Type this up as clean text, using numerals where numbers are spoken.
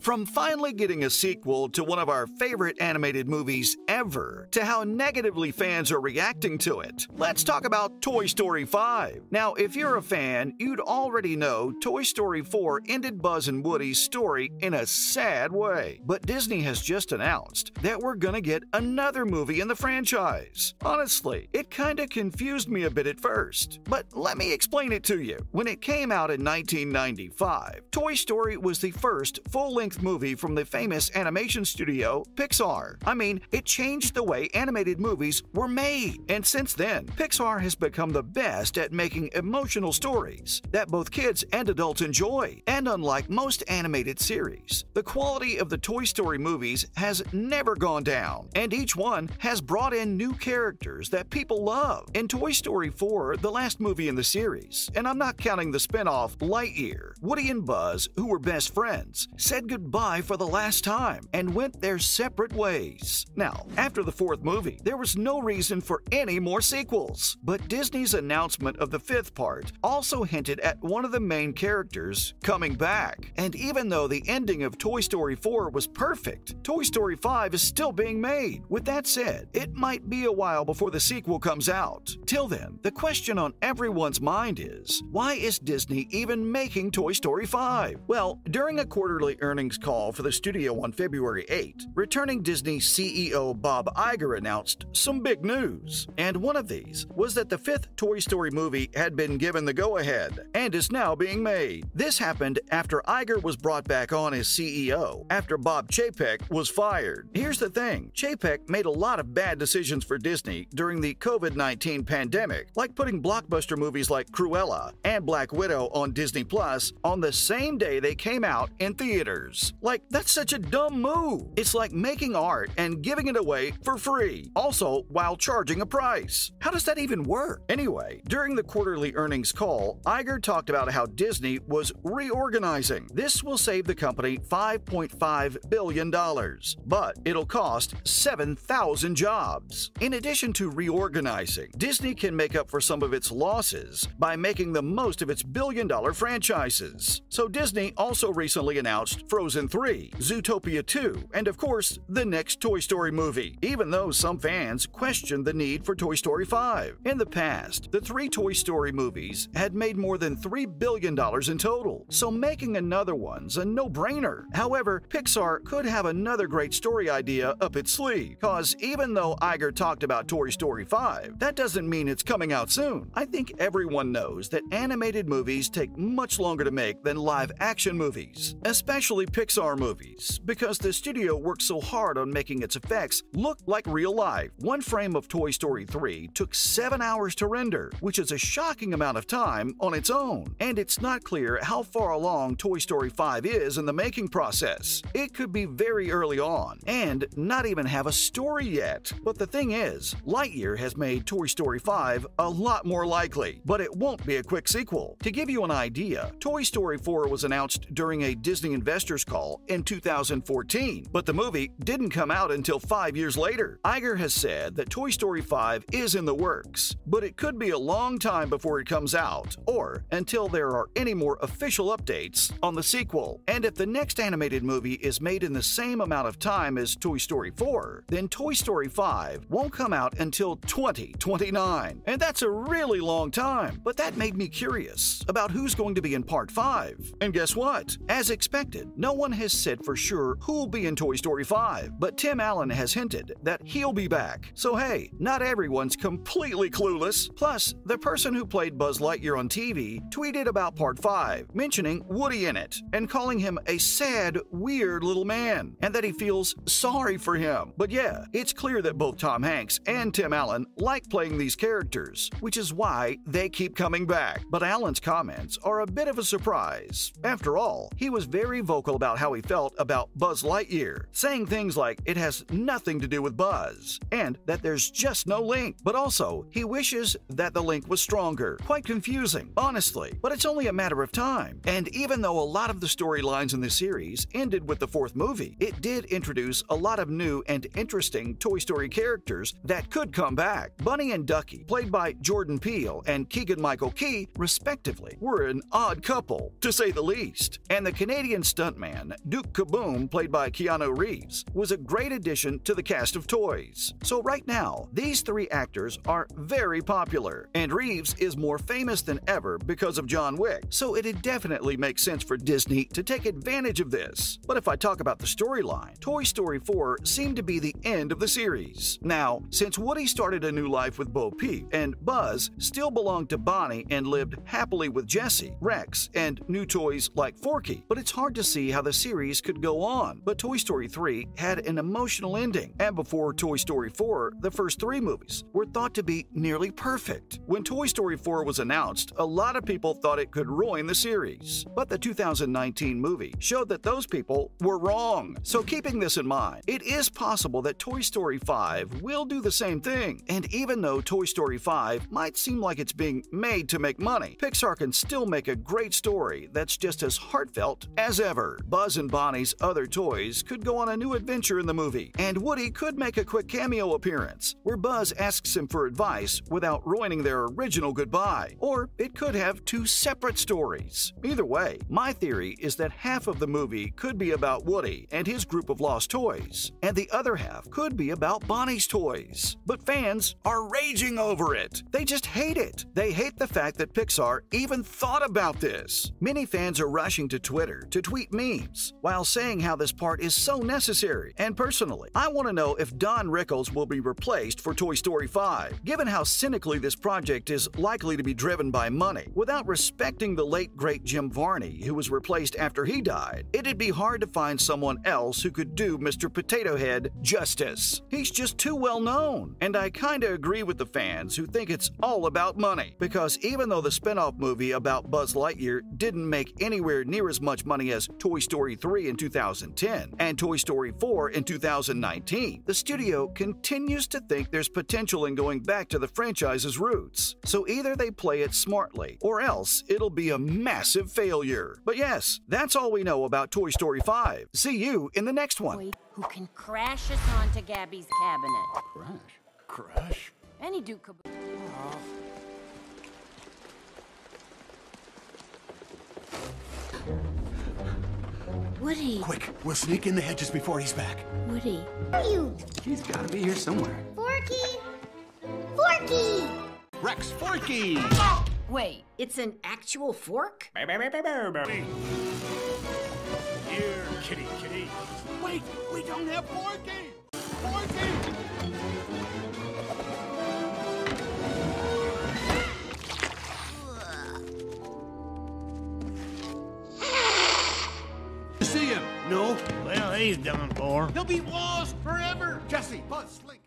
From finally getting a sequel to one of our favorite animated movies ever, to how negatively fans are reacting to it, let's talk about Toy Story 5. Now, if you're a fan, you'd already know Toy Story 4 ended Buzz and Woody's story in a sad way. But Disney has just announced that we're gonna get another movie in the franchise. Honestly, it kinda confused me a bit at first, but let me explain it to you. When it came out in 1995, Toy Story was the first full-length movie from the famous animation studio Pixar. I mean, it changed the way animated movies were made. And since then, Pixar has become the best at making emotional stories that both kids and adults enjoy. And unlike most animated series, the quality of the Toy Story movies has never gone down, and each one has brought in new characters that people love. In Toy Story 4, the last movie in the series, and I'm not counting the spin-off Lightyear, Woody and Buzz, who were best friends, said goodbye for the last time and went their separate ways. Now, after the fourth movie, there was no reason for any more sequels, but Disney's announcement of the fifth part also hinted at one of the main characters coming back. And even though the ending of Toy Story 4 was perfect, Toy Story 5 is still being made. With that said, it might be a while before the sequel comes out. Till then, the question on everyone's mind is, why is Disney even making Toy Story 5? Well, during a quarterly earnings call for the studio on February 8, returning Disney CEO Bob Iger announced some big news. And one of these was that the fifth Toy Story movie had been given the go-ahead and is now being made. This happened after Iger was brought back on as CEO after Bob Chapek was fired. Here's the thing, Chapek made a lot of bad decisions for Disney during the COVID-19 pandemic, like putting blockbuster movies like Cruella and Black Widow on Disney Plus on the same day they came out in theaters. Like, that's such a dumb move. It's like making art and giving it away for free, also while charging a price. How does that even work? Anyway, during the quarterly earnings call, Iger talked about how Disney was reorganizing. This will save the company $5.5 billion, but it'll cost 7,000 jobs. In addition to reorganizing, Disney can make up for some of its losses by making the most of its billion-dollar franchises. So Disney also recently announced Frozen 3, Zootopia 2, and of course, the next Toy Story movie, even though some fans questioned the need for Toy Story 5. In the past, the three Toy Story movies had made more than $3 billion in total, so making another one's a no-brainer. However, Pixar could have another great story idea up its sleeve, cause even though Iger talked about Toy Story 5, that doesn't mean it's coming out soon. I think everyone knows that animated movies take much longer to make than live-action movies, especially Pixar movies, because the studio works so hard on making its effects look like real life. One frame of Toy Story 3 took 7 hours to render, which is a shocking amount of time on its own, and it's not clear how far along Toy Story 5 is in the making process. It could be very early on, and not even have a story yet. But the thing is, Lightyear has made Toy Story 5 a lot more likely, but it won't be a quick sequel. To give you an idea, Toy Story 4 was announced during a Disney investors call in 2014, but the movie didn't come out until 5 years later. Iger has said that Toy Story 5 is in the works, but it could be a long time before it comes out, or until there are any more official updates on the sequel. And if the next animated movie is made in the same amount of time as Toy Story 4, then Toy Story 5 won't come out until 2029. And that's a really long time. But that made me curious about who's going to be in Part 5. And guess what? As expected, no one has said for sure who'll be in Toy Story 5, but Tim Allen has hinted that he'll be back. So hey, not everyone's completely clueless. Plus, the person who played Buzz Lightyear on TV tweeted about Part 5, mentioning Woody in it, and calling him a sad, weird little man, and that he feels sorry for him. But yeah, it's clear that both Tom Hanks and Tim Allen like playing these characters, which is why they keep coming back. But Allen's comments are a bit of a surprise. After all, he was very vocal about how he felt about Buzz Lightyear, saying things like it has nothing to do with Buzz, and that there's just no link. But also, he wishes that the link was stronger. Quite confusing, honestly, but it's only a matter of time. And even though a lot of the storylines in the series ended with the fourth movie, it did introduce a lot of new and interesting Toy Story characters that could come back. Bunny and Ducky, played by Jordan Peele and Keegan-Michael Key, respectively, were an odd couple, to say the least. And the Canadian stuntman Man, Duke Kaboom, played by Keanu Reeves, was a great addition to the cast of toys. So right now, these three actors are very popular, and Reeves is more famous than ever because of John Wick, so it'd definitely make sense for Disney to take advantage of this. But if I talk about the storyline, Toy Story 4 seemed to be the end of the series. Now, since Woody started a new life with Bo Peep, and Buzz still belonged to Bonnie and lived happily with Jessie, Rex, and new toys like Forky, but it's hard to see how the series could go on. But Toy Story 3 had an emotional ending, and before Toy Story 4, the first three movies were thought to be nearly perfect. When Toy Story 4 was announced, a lot of people thought it could ruin the series, but the 2019 movie showed that those people were wrong. So keeping this in mind, it is possible that Toy Story 5 will do the same thing, and even though Toy Story 5 might seem like it's being made to make money, Pixar can still make a great story that's just as heartfelt as ever. Buzz and Bonnie's other toys could go on a new adventure in the movie, and Woody could make a quick cameo appearance, where Buzz asks him for advice without ruining their original goodbye. Or it could have two separate stories. Either way, my theory is that half of the movie could be about Woody and his group of lost toys, and the other half could be about Bonnie's toys. But fans are raging over it. They just hate it. They hate the fact that Pixar even thought about this. Many fans are rushing to Twitter to tweet memes while saying how this part is so necessary. And personally, I want to know if Don Rickles will be replaced for Toy Story 5, given how cynically this project is likely to be driven by money. Without respecting the late great Jim Varney, who was replaced after he died, it'd be hard to find someone else who could do Mr. Potato Head justice. He's just too well known. And I kinda agree with the fans who think it's all about money, because even though the spin-off movie about Buzz Lightyear didn't make anywhere near as much money as Toy Story 3 in 2010 and Toy Story 4 in 2019, the studio continues to think there's potential in going back to the franchise's roots. So either they play it smartly, or else it'll be a massive failure. But yes, that's all we know about Toy Story 5. See you in the next one. Who can crash us onto Gabby's cabinet? Crash? Crash? Any Duke Kaboom. Woody. Quick, we'll sneak in the hedges before he's back. Woody. Where are you? He's gotta be here somewhere. Forky! Forky! Rex Forky! Wait, it's an actual fork? Here, kitty, kitty. Wait, we don't have Forky! Forky! See him? No. Well, he's done for. He'll be lost forever! Jesse, Buzz, Slink.